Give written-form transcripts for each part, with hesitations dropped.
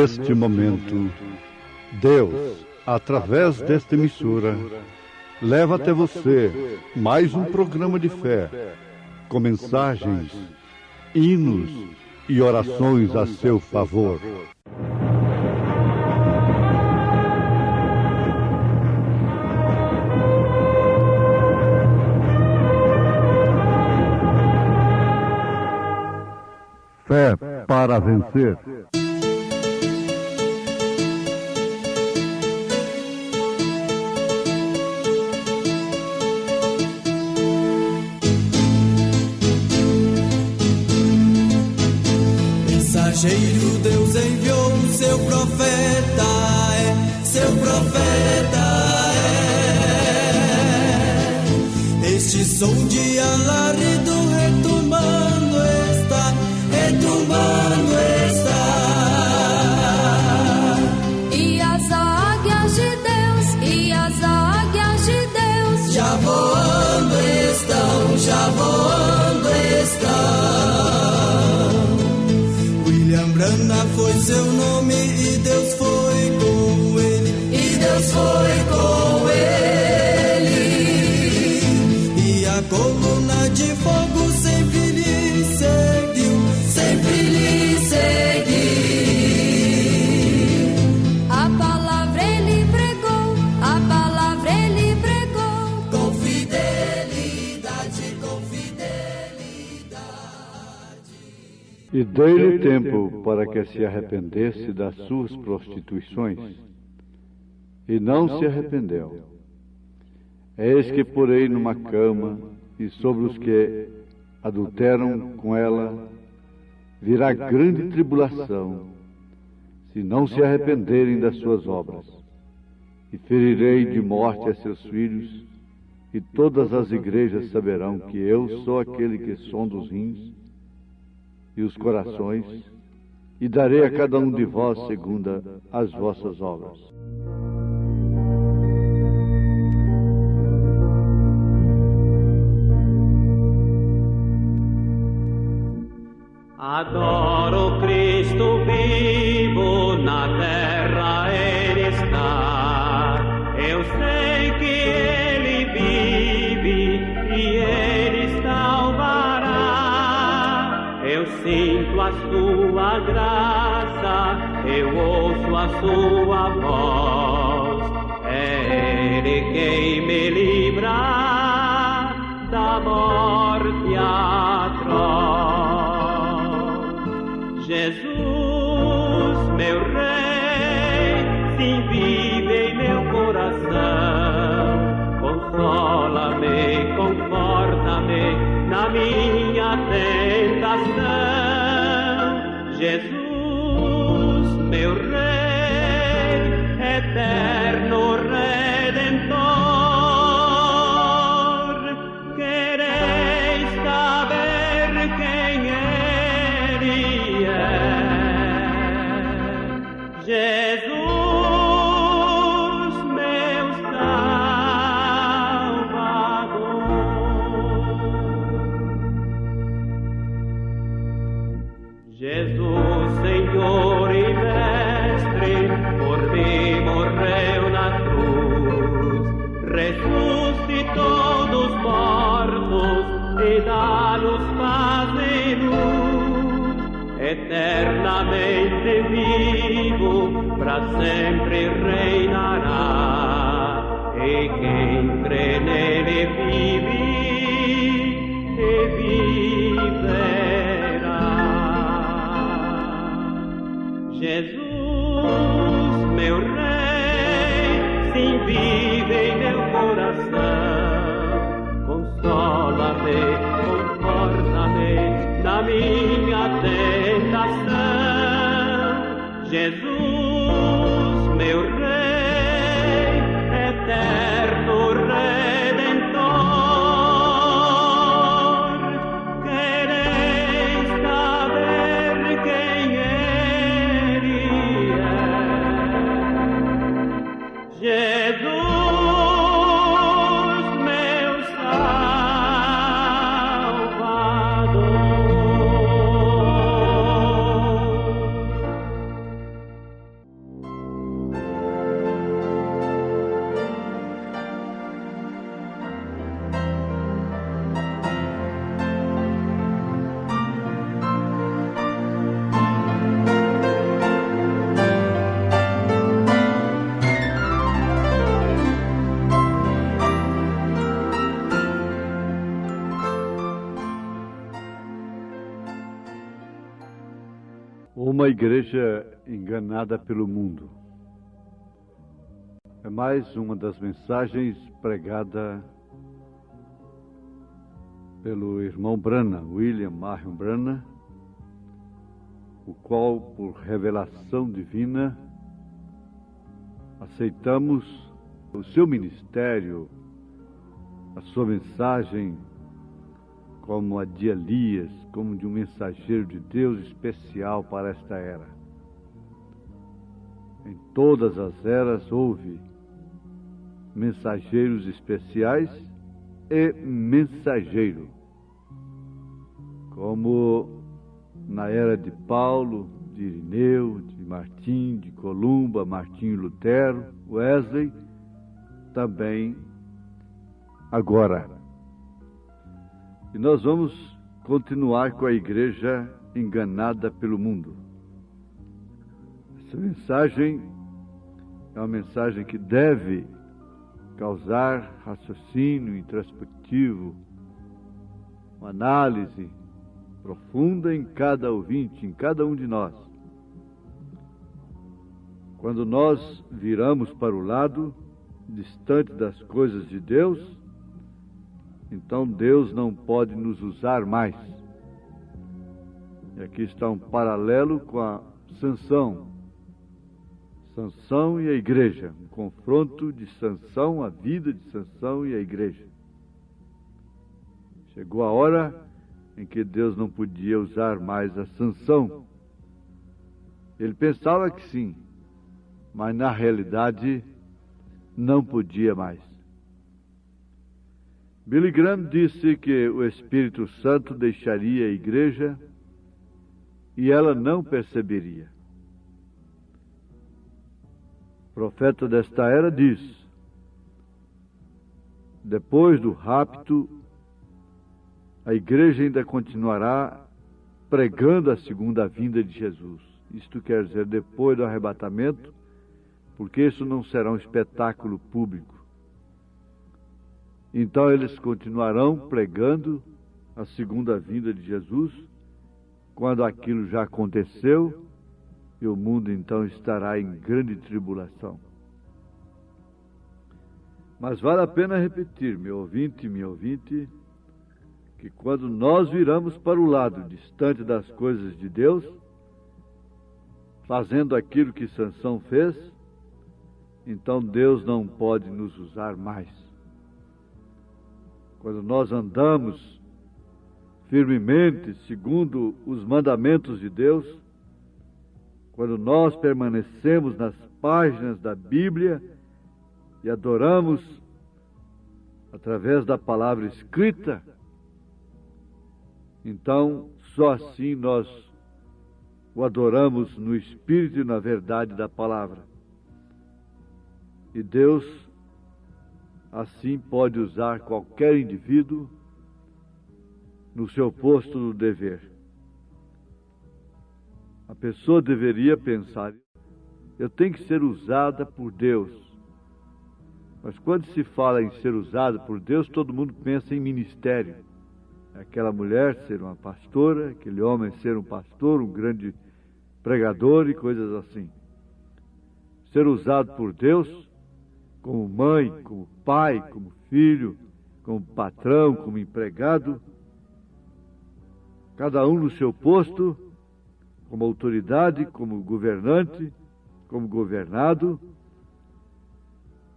neste momento, Deus, através desta emissora, leva até você mais um programa de fé, com mensagens, hinos e orações a seu favor. Fé para vencer. Mensageiro, Deus enviou seu profeta, seu profeta Este som de alarido retumbando está. E as águias de Deus, já voando estão. William Branham foi seu nome e Deus foi com ele. E a coluna de fogo sempre lhe seguiu. A palavra ele pregou, com fidelidade. E dei-lhe tempo para que se arrependesse das suas prostituições, e não se arrependeu. Eis que porei numa cama, e sobre os que adulteram com ela virá grande tribulação, se não se arrependerem das suas obras. E ferirei de morte a seus filhos, e todas as igrejas saberão que eu sou aquele que sonda os rins e os corações, e darei a cada um de vós segundo as vossas obras. Adoro Cristo vivo, na terra Ele está. Eu sei que Ele vive e Ele salvará. Eu sinto a sua graça, eu ouço a sua voz. É Ele quem me livra da morte atroz. Jesus, meu Rei, sim, vive em meu coração. Consola-me, conforta-me na minha tentação. Jesus, meu Rei, eterno Redentor, quereis saber quem Ele é? Jesus, meu Salvador. Jesus, Senhor e Mestre, por mim morreu na cruz, ressuscitou dos mortos e dá-nos paz e luz. Eternamente vivo, para sempre reinará, e quem crê nele vive e viverá. Jesus, meu Rei, sim, vive em meu coração. Consola-me, conforta-me na minha tentação. Jesus, meu Rei, eterno Redentor, quereis saber quem Ele é? Jesus, meu Salvador. Uma igreja enganada pelo mundo. É mais uma das mensagens pregada pelo irmão Branham, William Marion Branham, o qual, por revelação divina, aceitamos o seu ministério, a sua mensagem, como a de Elias, como de um mensageiro de Deus especial para esta era. Em todas as eras houve mensageiros especiais e mensageiro, como na era de Paulo, de Irineu, de Martim, de Columba, Martinho Lutero, Wesley, também agora. E nós vamos continuar com a igreja enganada pelo mundo. Essa mensagem é uma mensagem que deve causar raciocínio introspectivo, uma análise profunda em cada ouvinte, em cada um de nós. Quando nós viramos para o lado distante das coisas de Deus, então Deus não pode nos usar mais. E aqui está um paralelo com a Sansão. Sansão e a igreja, um confronto de Sansão, a vida de Sansão e a igreja. Chegou a hora em que Deus não podia usar mais a Sansão. Ele pensava que sim, mas na realidade não podia mais. Billy Graham disse que o Espírito Santo deixaria a igreja e ela não perceberia. O profeta desta era diz: depois do rapto, a igreja ainda continuará pregando a segunda vinda de Jesus. Isto quer dizer, depois do arrebatamento, porque isso não será um espetáculo público. Então eles continuarão pregando a segunda vinda de Jesus, quando aquilo já aconteceu, e o mundo então estará em grande tribulação. Mas vale a pena repetir, meu ouvinte, minha ouvinte, que quando nós viramos para o lado distante das coisas de Deus, fazendo aquilo que Sansão fez, então Deus não pode nos usar mais. Quando nós andamos firmemente segundo os mandamentos de Deus, quando nós permanecemos nas páginas da Bíblia e adoramos através da palavra escrita, então só assim nós o adoramos no Espírito e na verdade da palavra. E Deus assim pode usar qualquer indivíduo no seu posto do dever. A pessoa deveria pensar: eu tenho que ser usada por Deus. Mas quando se fala em ser usada por Deus, todo mundo pensa em ministério. Aquela mulher ser uma pastora, aquele homem ser um pastor, um grande pregador e coisas assim. Ser usado por Deus como mãe, como pai, como filho, como patrão, como empregado, cada um no seu posto, como autoridade, como governante, como governado,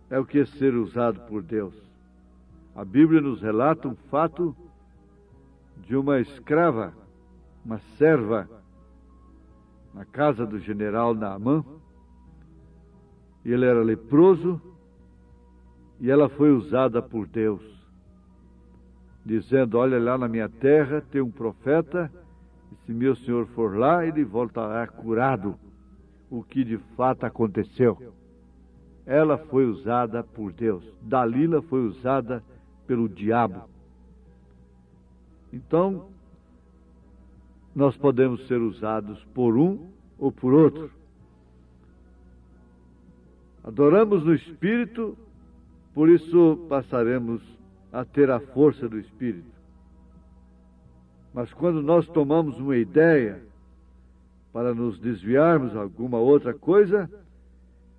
é o que é ser usado por Deus. A Bíblia nos relata um fato de uma escrava, uma serva, na casa do general Naamã, e ele era leproso, e ela foi usada por Deus, dizendo: olha, lá na minha terra tem um profeta, e se meu senhor for lá, ele voltará curado, o que de fato aconteceu. Ela foi usada por Deus. Dalila foi usada pelo diabo. Então, nós podemos ser usados por um ou por outro. Adoramos no Espírito, por isso passaremos a ter a força do Espírito. Mas quando nós tomamos uma ideia para nos desviarmos a alguma outra coisa,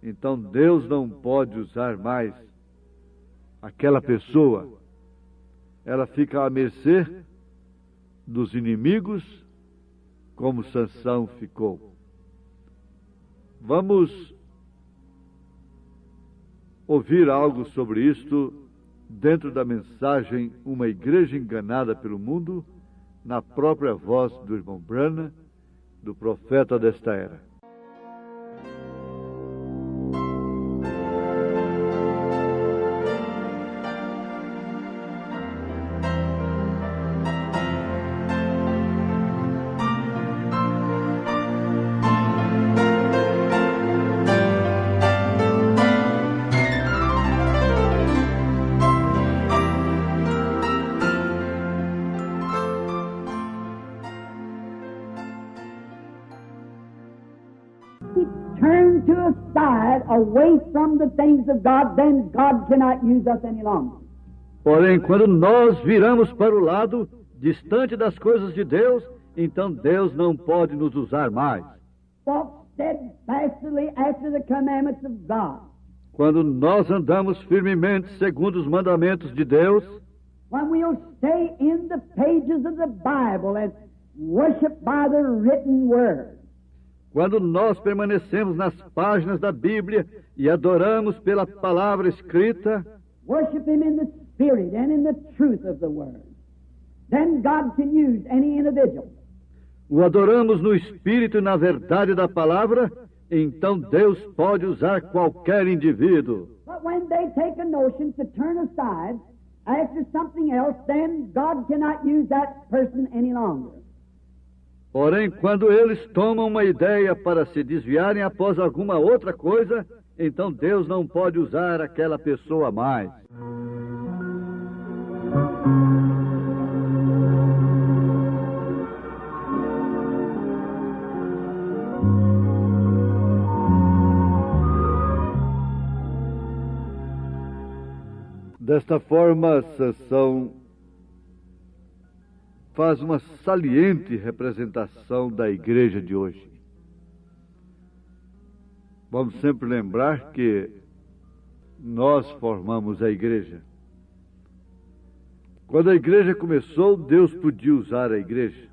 então Deus não pode usar mais aquela pessoa. Ela fica à mercê dos inimigos, como Sansão ficou. Vamos ouvir algo sobre isto dentro da mensagem Uma Igreja Enganada pelo Mundo, na própria voz do irmão Branham, do profeta desta era. Turn to a side away from the things of God, then God cannot use us any longer. Porém, quando nós viramos para o lado, distante das coisas de Deus, então Deus não pode nos usar mais. Walk steadfastly after the commandments of God. Quando nós andamos firmemente segundo os mandamentos de Deus, When we'll stay in the pages of the Bible and worship by the written word. quando nós permanecemos nas páginas da Bíblia e adoramos pela palavra escrita, Worship Him in the Spirit and in the truth of the Word. Then God can use any individual. o adoramos no Espírito e na verdade da palavra, então Deus pode usar qualquer indivíduo. But when they take a notion to turn aside after something else, then God cannot use that person any longer. Porém, quando eles tomam uma ideia para se desviarem após alguma outra coisa, então Deus não pode usar aquela pessoa mais. Desta forma, Sansão faz uma saliente representação da igreja de hoje. Vamos sempre lembrar que nós formamos a igreja. Quando a igreja começou, Deus podia usar a igreja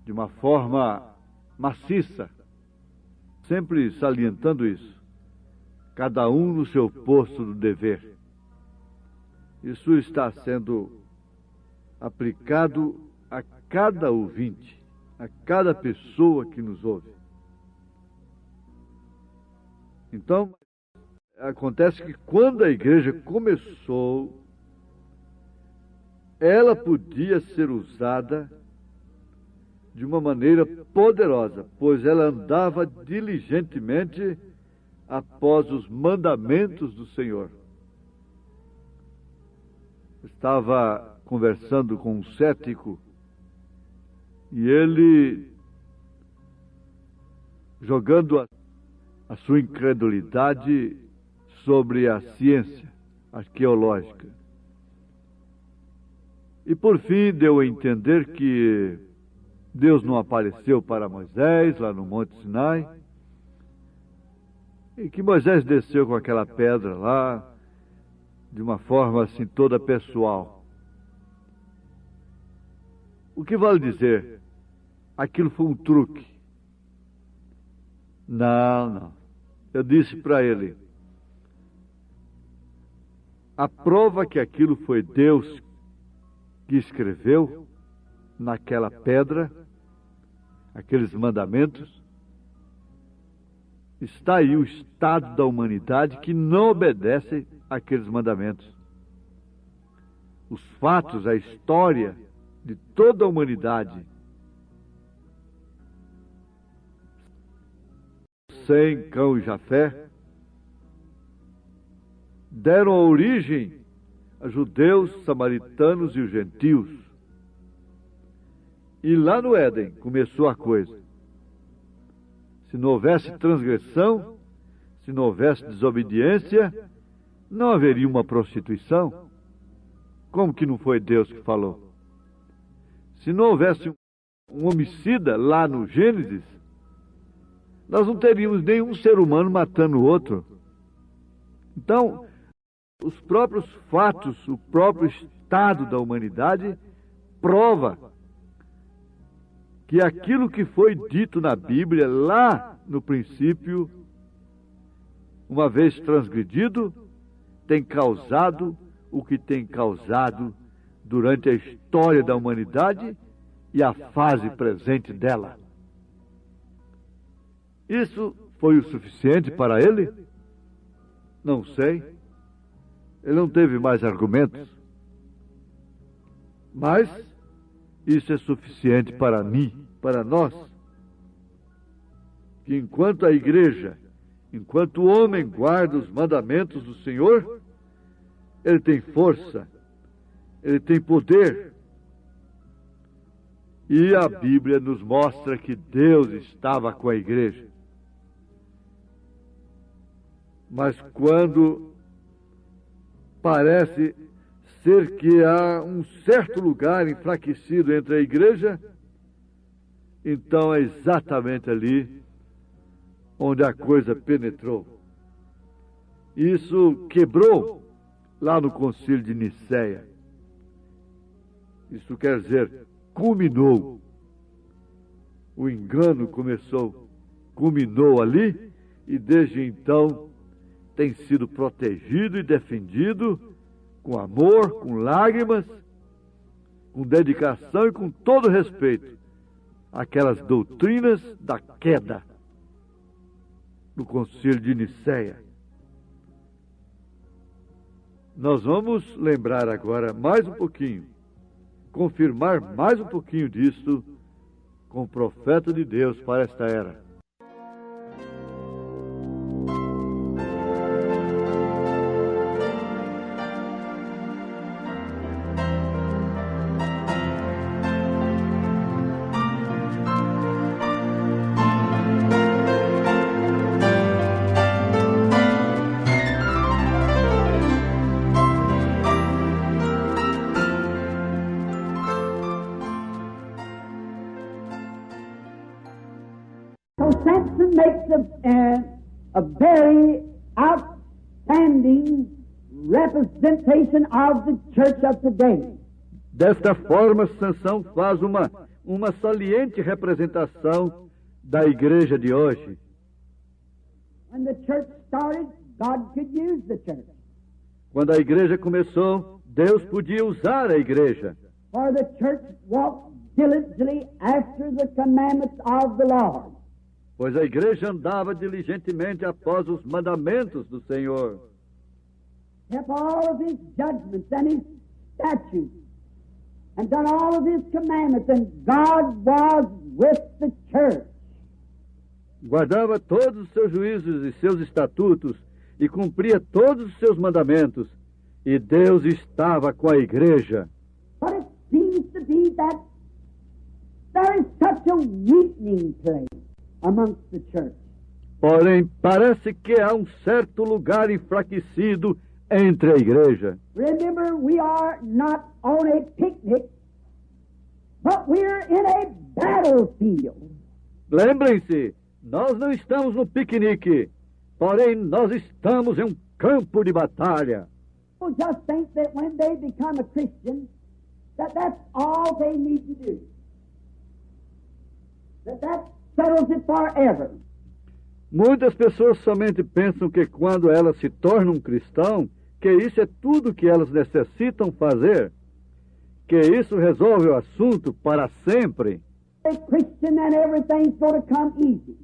de uma forma maciça, sempre salientando isso. Cada um no seu posto do dever. Isso está sendo aplicado a cada ouvinte, a cada pessoa que nos ouve. Então, acontece que quando a igreja começou, ela podia ser usada de uma maneira poderosa, pois ela andava diligentemente após os mandamentos do Senhor. Estava conversando com um cético e ele, jogando a sua incredulidade sobre a ciência arqueológica. E por fim deu a entender que Deus não apareceu para Moisés lá no Monte Sinai e que Moisés desceu com aquela pedra lá de uma forma assim toda pessoal. O que vale dizer? Aquilo foi um truque. Não. Eu disse para ele, a prova que aquilo foi Deus que escreveu naquela pedra, aqueles mandamentos, está aí o estado da humanidade que não obedece àqueles mandamentos. Os fatos, a história de toda a humanidade, Sem, Cão e Jafé, deram origem a judeus, samaritanos e os gentios. E lá no Éden começou a coisa. Se não houvesse transgressão, se não houvesse desobediência, não haveria uma prostituição. Como que não foi Deus que falou? Se não houvesse um homicida lá no Gênesis, nós não teríamos nenhum ser humano matando o outro. Então, os próprios fatos, o próprio estado da humanidade prova que aquilo que foi dito na Bíblia lá no princípio, uma vez transgredido, tem causado o que tem causado durante a história da humanidade e a fase presente dela. Isso foi o suficiente para ele? Não sei. Ele não teve mais argumentos. Mas isso é suficiente para mim, para nós, que enquanto a igreja, enquanto o homem guarda os mandamentos do Senhor, ele tem força, ele tem poder. E a Bíblia nos mostra que Deus estava com a igreja. Mas quando parece ser que há um certo lugar enfraquecido entre a igreja, então é exatamente ali onde a coisa penetrou. Isso quebrou lá no Concílio de Nicéia. Isso quer dizer, culminou. O engano culminou ali, e desde então tem sido protegido e defendido com amor, com lágrimas, com dedicação e com todo respeito aquelas doutrinas da queda do Concílio de Nicéia. Nós vamos lembrar agora mais um pouquinho, confirmar mais um pouquinho disso com o profeta de Deus para esta era. So Samson makes a very outstanding representation of the church of today. Desta forma, Sansão faz uma saliente representação da igreja de hoje. When the church started, God could use the church. Quando a igreja começou, Deus podia usar a igreja. For the church walked diligently after the commandments of the Lord. Pois a igreja andava diligentemente após os mandamentos do Senhor. Kept all of his judgments and his statutes, and done all of his commandments, and God was with the church. Guardava todos os seus juízos e seus estatutos, e cumpria todos os seus mandamentos, e Deus estava com a igreja. But it seems to be that there is such a weakening place amongst the church. Porém, parece que há um certo lugar enfraquecido entre a igreja. Remember, we are not on a picnic, but we're in a battlefield. Lembrem-se, nós não estamos no piquenique, porém nós estamos em um campo de batalha. People just think that when they become a Christian, that's all they need to do. That settles it forever. Muitas pessoas somente pensam que quando elas se tornam um cristão, que isso é tudo que elas necessitam fazer, que isso resolve o assunto para sempre. A Christian and everything's going to come easy.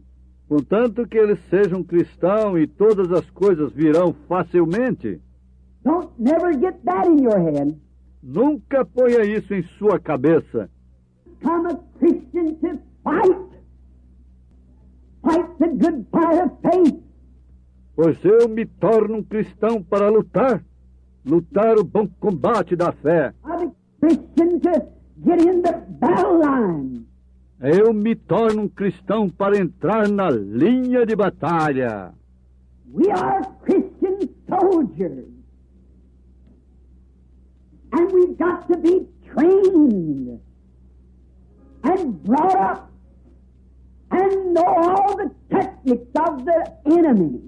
Contanto que eles sejam cristãos e todas as coisas virão facilmente. Don't never get that in your head. Nunca ponha isso em sua cabeça. Become a Christian to fight. Fight the good fight of faith. Pois eu me torno um cristão para lutar o bom combate da fé. I'm a Christian to get in the battle line. Eu me torno um cristão para entrar na linha de batalha. We are Christian soldiers. And we've got to be trained and brought up and know all the techniques of the enemy.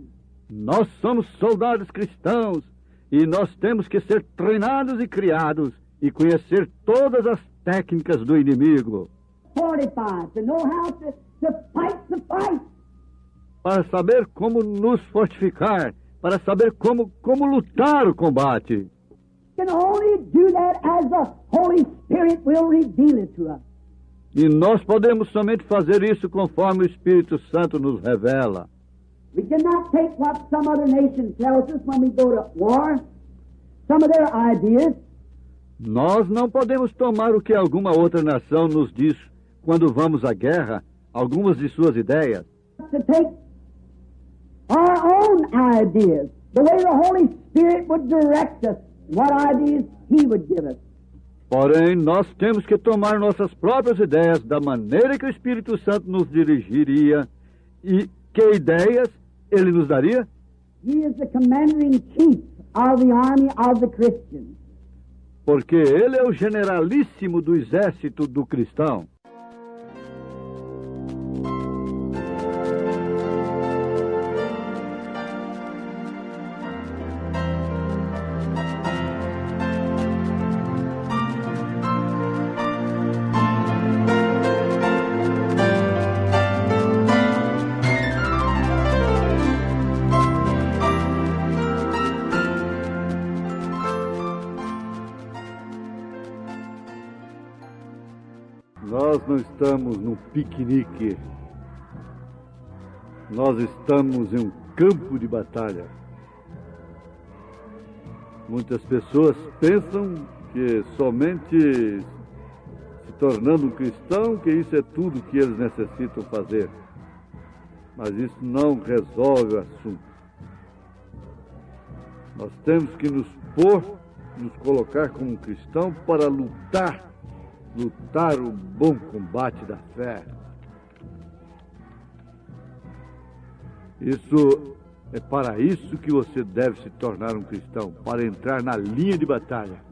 Nós somos soldados cristãos e nós temos que ser treinados e criados e conhecer todas as técnicas do inimigo. Fortified, to know how to fight the fight. Para saber como nos fortificar, para saber como lutar o combate. Can only do that as the Holy Spirit will reveal it to us. E nós podemos somente fazer isso conforme o Espírito Santo nos revela. We cannot take what some other nation tells us when we go to war, some of their ideas. Nós não podemos tomar o que alguma outra nação nos diz quando vamos à guerra, algumas de suas ideias. To take our own ideas, the way the Holy Spirit would direct us, what ideas He would give us. Porém, nós temos que tomar nossas próprias ideias da maneira que o Espírito Santo nos dirigiria e que ideias Ele nos daria. He is the commander-in-chief of the army of the Christians. Porque Ele é o generalíssimo do exército do cristão. Nós não estamos num piquenique. Nós estamos em um campo de batalha. Muitas pessoas pensam que somente se tornando um cristão, que isso é tudo que eles necessitam fazer. Mas isso não resolve o assunto. Nós temos que nos colocar como um cristão para lutar o bom combate da fé. É para isso que você deve se tornar um cristão, para entrar na linha de batalha.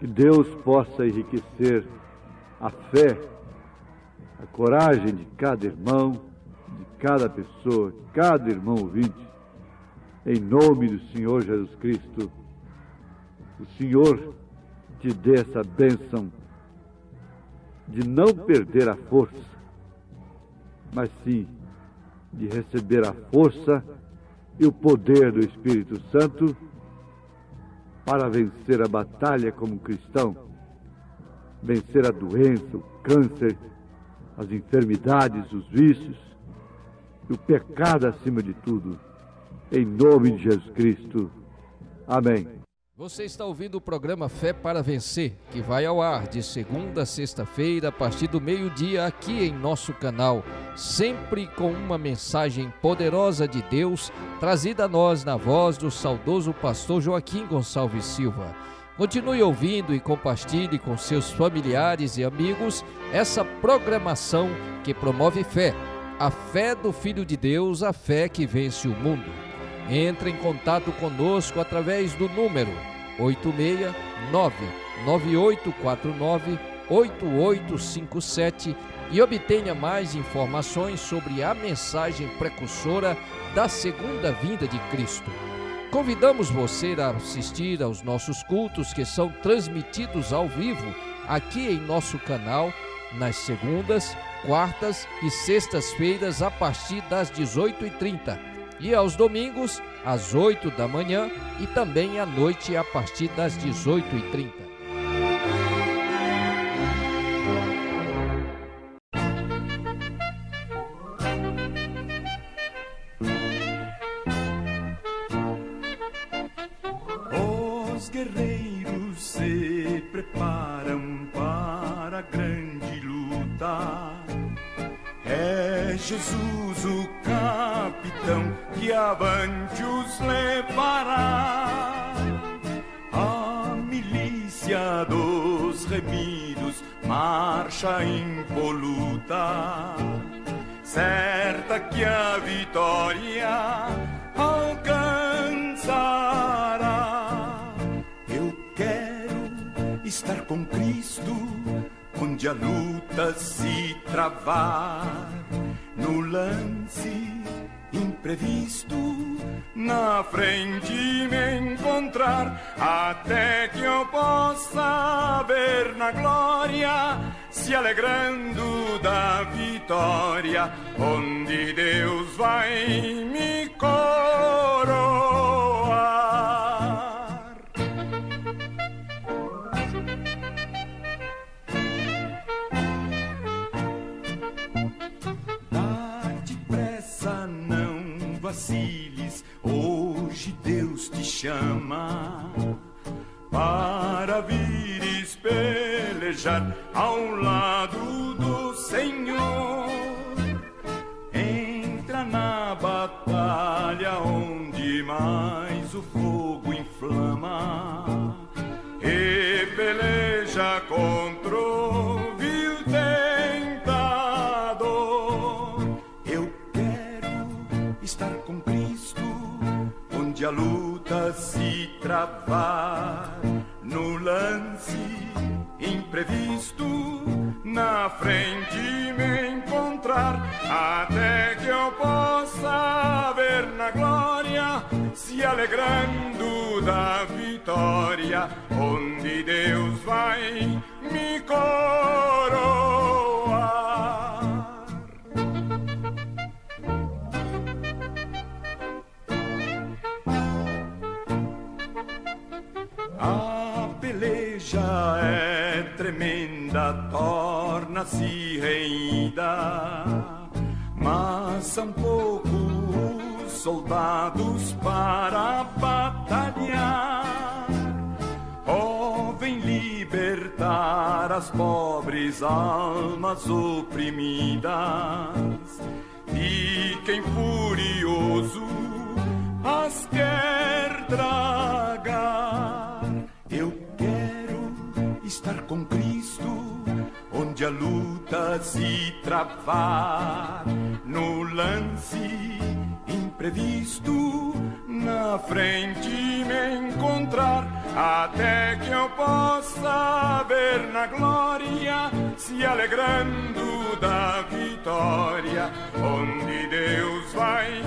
Que Deus possa enriquecer a fé, a coragem de cada irmão, de cada pessoa, cada irmão ouvinte, em nome do Senhor Jesus Cristo. O Senhor te dê essa bênção de não perder a força, mas sim de receber a força e o poder do Espírito Santo para vencer a batalha como cristão, vencer a doença, o câncer, as enfermidades, os vícios e o pecado acima de tudo, em nome de Jesus Cristo. Amém. Você está ouvindo o programa Fé para Vencer, que vai ao ar de segunda a sexta-feira, a partir do meio-dia, aqui em nosso canal, sempre com uma mensagem poderosa de Deus, trazida a nós na voz do saudoso pastor Joaquim Gonçalves Silva. Continue ouvindo e compartilhe com seus familiares e amigos essa programação que promove fé, a fé do Filho de Deus, a fé que vence o mundo. Entre em contato conosco através do número 869-9849-8857 e obtenha mais informações sobre a mensagem precursora da segunda vinda de Cristo. Convidamos você a assistir aos nossos cultos que são transmitidos ao vivo aqui em nosso canal nas segundas, quartas e sextas-feiras a partir das 18h30. E aos domingos, às 8 da manhã e também à noite a partir das 18h30. Os guerreiros se preparam para a grande luta. É Jesus o capitão que avante os levará. A milícia dos remidos marcha impoluta, certa que a vitória alcançará. Eu quero estar com Cristo onde a luta se travar, no lance imprevisto, na frente me encontrar, até que eu possa ver na glória, se alegrando da vitória, onde Deus vai me coroar. Dá depressa, não vaciles, hoje Deus te chama para vires pelejar ao lado do Senhor. Entra na batalha onde mais o fogo inflama e peleja contra o vil tentador. Eu quero estar com Cristo onde a luta se travar, no lance imprevisto, na frente me encontrar, até que eu possa ver na glória, se alegrando da vitória, onde Deus vai me coroar. A peleja é tremenda, torna-se reída, mas são poucos os soldados para batalhar. Oh, vem libertar as pobres almas oprimidas, e quem furioso as quer tragar. Eu quero estar com Cristo onde a luta se travar, no lance imprevisto, na frente me encontrar, até que eu possa ver na glória, se alegrando da vitória, onde Deus vai